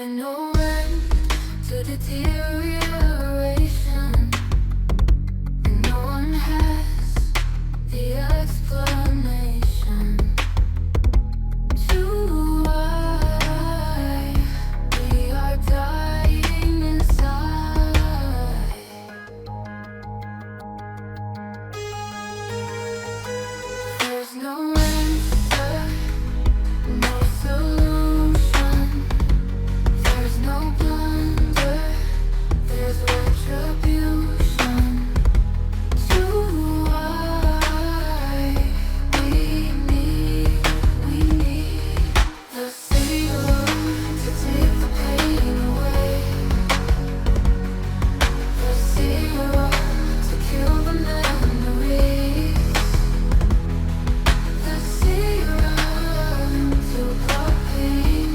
find no end to deterioration, and no one has the explanation to why we are dying inside. There's no answer, no solution. There's no blunder, there's retribution to why we need the serum to take the pain away, the serum to kill the memories, the serum to block pain.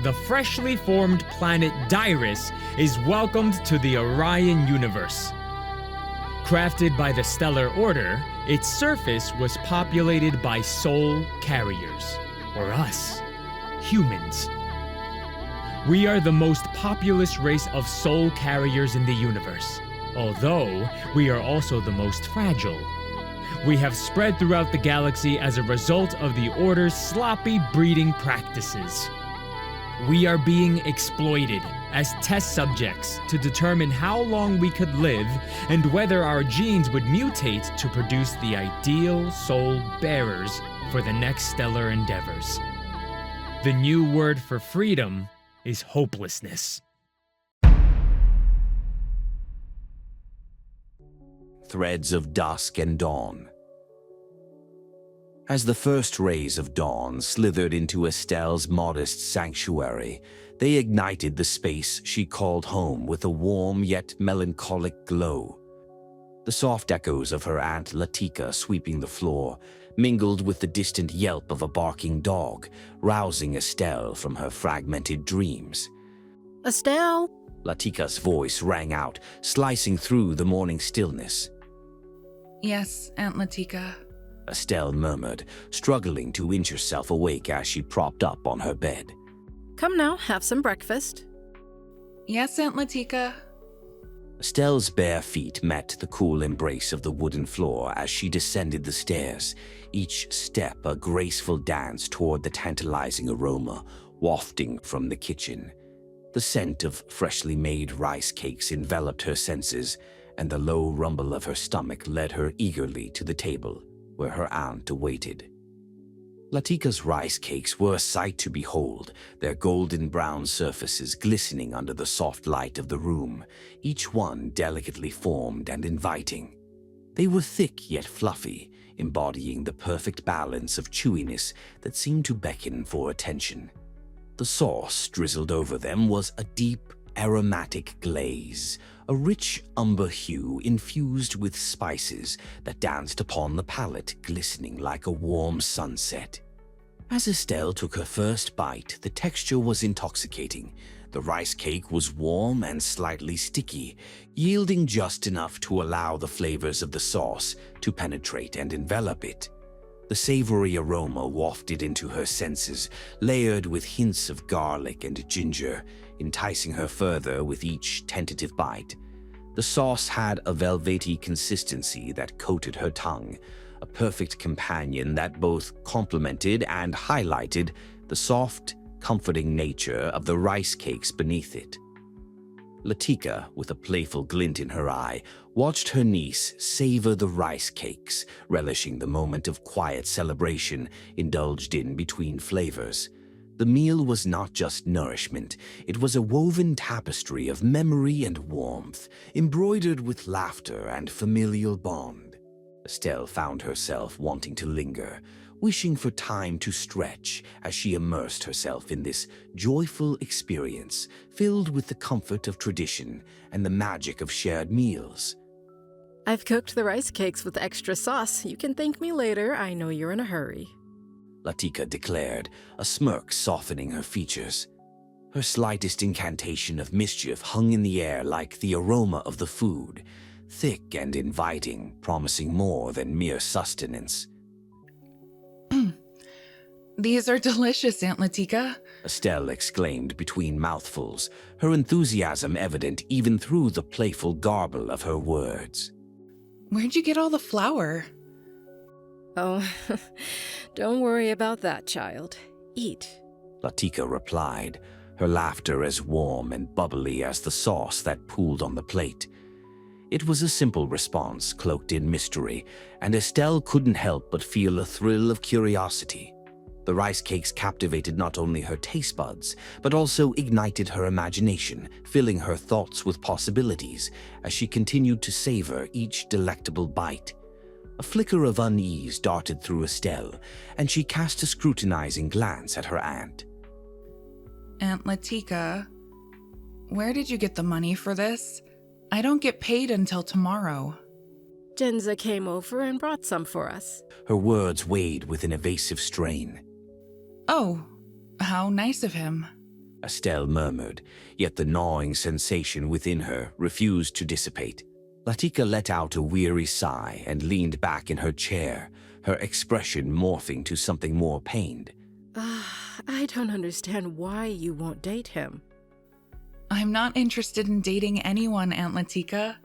The freshly formed planet Dyrus is welcomed to the Orion Universe. Crafted by the Stellar Order, its surface was populated by soul carriers, or us, humans. We are the most populous race of soul carriers in the universe, although we are also the most fragile. We have spread throughout the galaxy as a result of the Order's sloppy breeding practices. We are being exploited as test subjects to determine how long we could live and whether our genes would mutate to produce the ideal soul bearers for the next stellar endeavors. The new word for freedom is hopelessness. Threads of dusk and dawn. As the first rays of dawn slithered into Estelle's modest sanctuary, they ignited the space she called home with a warm yet melancholic glow. The soft echoes of her aunt Latika sweeping the floor mingled with the distant yelp of a barking dog, rousing Estelle from her fragmented dreams. Estelle! Latika's voice rang out, slicing through the morning stillness. Yes, Aunt Latika. Estelle murmured, struggling to inch herself awake as she propped up on her bed. Come now, have some breakfast. Yes, Aunt Latika. Estelle's bare feet met the cool embrace of the wooden floor as she descended the stairs, each step a graceful dance toward the tantalizing aroma wafting from the kitchen. The scent of freshly made rice cakes enveloped her senses, and the low rumble of her stomach led her eagerly to the table where her aunt awaited. Latika's rice cakes were a sight to behold, their golden brown surfaces glistening under the soft light of the room, each one delicately formed and inviting. They were thick yet fluffy, embodying the perfect balance of chewiness that seemed to beckon for attention. The sauce drizzled over them was a deep, aromatic glaze, a rich umber hue infused with spices that danced upon the palate, glistening like a warm sunset. As Estelle took her first bite, the texture was intoxicating. The rice cake was warm and slightly sticky, yielding just enough to allow the flavors of the sauce to penetrate and envelop it. The savory aroma wafted into her senses, layered with hints of garlic and ginger, enticing her further with each tentative bite. The sauce had a velvety consistency that coated her tongue, a perfect companion that both complemented and highlighted the soft, comforting nature of the rice cakes beneath it. Latika, with a playful glint in her eye, watched her niece savor the rice cakes, relishing the moment of quiet celebration indulged in between flavors. The meal was not just nourishment, it was a woven tapestry of memory and warmth, embroidered with laughter and familial bond. Estelle found herself wanting to linger, wishing for time to stretch as she immersed herself in this joyful experience filled with the comfort of tradition and the magic of shared meals. I've cooked the rice cakes with extra sauce. You can thank me later. I know you're in a hurry. Latika declared, a smirk softening her features. Her slightest incantation of mischief hung in the air like the aroma of the food. thick and inviting, promising more than mere sustenance. These are delicious, Aunt Latika. Estelle exclaimed between mouthfuls, her enthusiasm evident even through the playful garble of her words. Where'd you get all the flour? Oh, don't worry about that, child. Eat. Latika replied, her laughter as warm and bubbly as the sauce that pooled on the plate. It was a simple response cloaked in mystery, and Estelle couldn't help but feel a thrill of curiosity. The rice cakes captivated not only her taste buds, but also ignited her imagination, filling her thoughts with possibilities as she continued to savor each delectable bite. A flicker of unease darted through Estelle, and she cast a scrutinizing glance at her aunt. Aunt Latika, where did you get the money for this? I don't get paid until tomorrow. Denza came over and brought some for us. Her words weighed with an evasive strain. Oh, how nice of him. Estelle murmured, yet the gnawing sensation within her refused to dissipate. Latika let out a weary sigh and leaned back in her chair, her expression morphing to something more pained. I don't understand why you won't date him. I'm not interested in dating anyone, Aunt Latika.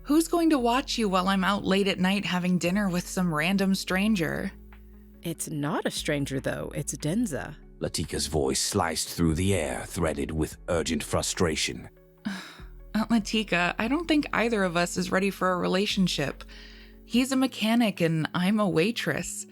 Who's going to watch you while I'm out late at night having dinner with some random stranger? It's not a stranger, though. It's Denza. Latika's voice sliced through the air, threaded with urgent frustration. Aunt Latika, I don't think either of us is ready for a relationship. He's a mechanic and I'm a waitress.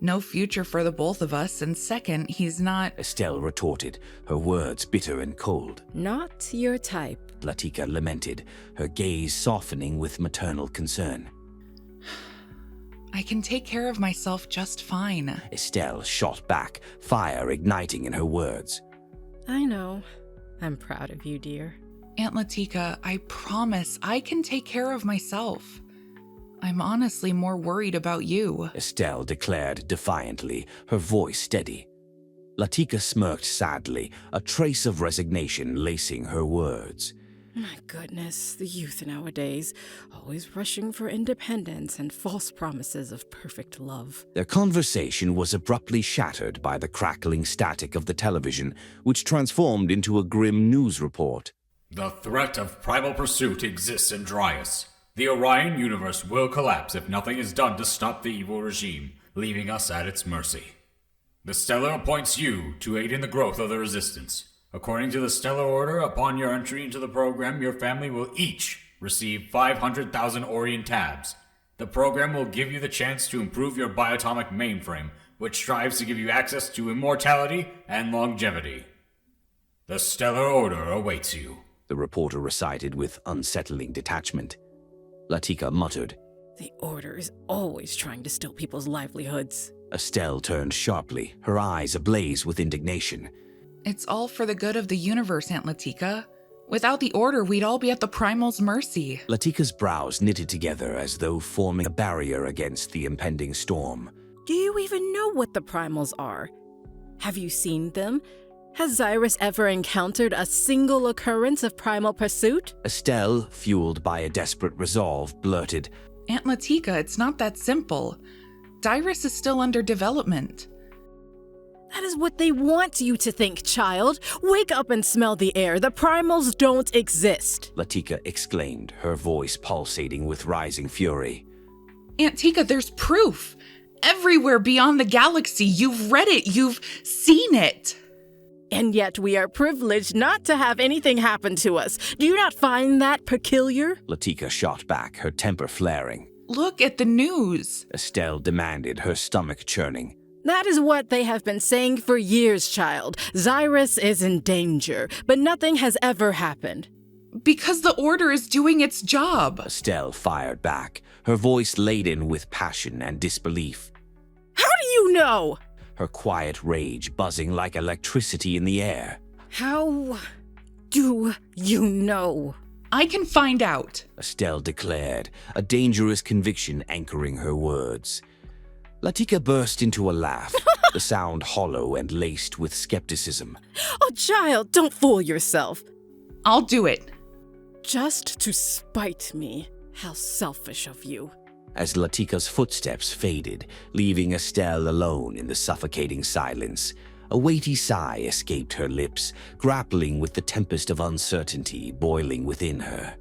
No future for the both of us, and second, he's not— Estelle retorted, her words bitter and cold. Not your type. Latika lamented, her gaze softening with maternal concern. I can take care of myself just fine. Estelle shot back, fire igniting in her words. I know. I'm proud of you, dear. Aunt Latika, I promise I can take care of myself. I'm honestly more worried about you. Estelle declared defiantly, her voice steady. Latika smirked sadly, a trace of resignation lacing her words. My goodness, the youth nowadays, always rushing for independence and false promises of perfect love. Their conversation was abruptly shattered by the crackling static of the television, which transformed into a grim news report. The threat of Primal Pursuit exists in Dyrus. The Orion Universe will collapse if nothing is done to stop the evil regime, leaving us at its mercy. The Stellar appoints you to aid in the growth of the Resistance. According to the Stellar Order, upon your entry into the program, your family will each receive 500,000 Orion tabs. The program will give you the chance to improve your bioatomic mainframe, which strives to give you access to immortality and longevity. The Stellar Order awaits you, the reporter recited with unsettling detachment. Latika muttered. The Order is always trying to steal people's livelihoods. Estelle turned sharply, her eyes ablaze with indignation. It's all for the good of the universe, Aunt Latika. Without the Order, we'd all be at the Primal's mercy. Latika's brows knitted together as though forming a barrier against the impending storm. Do you even know what the Primals are? Have you seen them? Has Dyrus ever encountered a single occurrence of Primal Pursuit? Estelle, fueled by a desperate resolve, blurted, Aunt Latika, it's not that simple. Dyrus is still under development. That is what they want you to think, child. Wake up and smell the air. The Primals don't exist. Latika exclaimed, her voice pulsating with rising fury. Aunt Tika, there's proof. Everywhere beyond the galaxy. You've read it. You've seen it. And yet we are privileged not to have anything happen to us. Do you not find that peculiar? Latika shot back, her temper flaring. Look at the news. Estelle demanded, her stomach churning. That is what they have been saying for years, child. Dyrus is in danger, but nothing has ever happened. Because the Order is doing its job. Estelle fired back, her voice laden with passion and disbelief. How do you know? Her quiet rage buzzing like electricity in the air. How do you know? I can find out, Estelle declared, a dangerous conviction anchoring her words. Latika burst into a laugh, the sound hollow and laced with skepticism. Oh, child, don't fool yourself. I'll do it. Just to spite me. How selfish of you. As Latika's footsteps faded, leaving Estelle alone in the suffocating silence, a weighty sigh escaped her lips, grappling with the tempest of uncertainty boiling within her.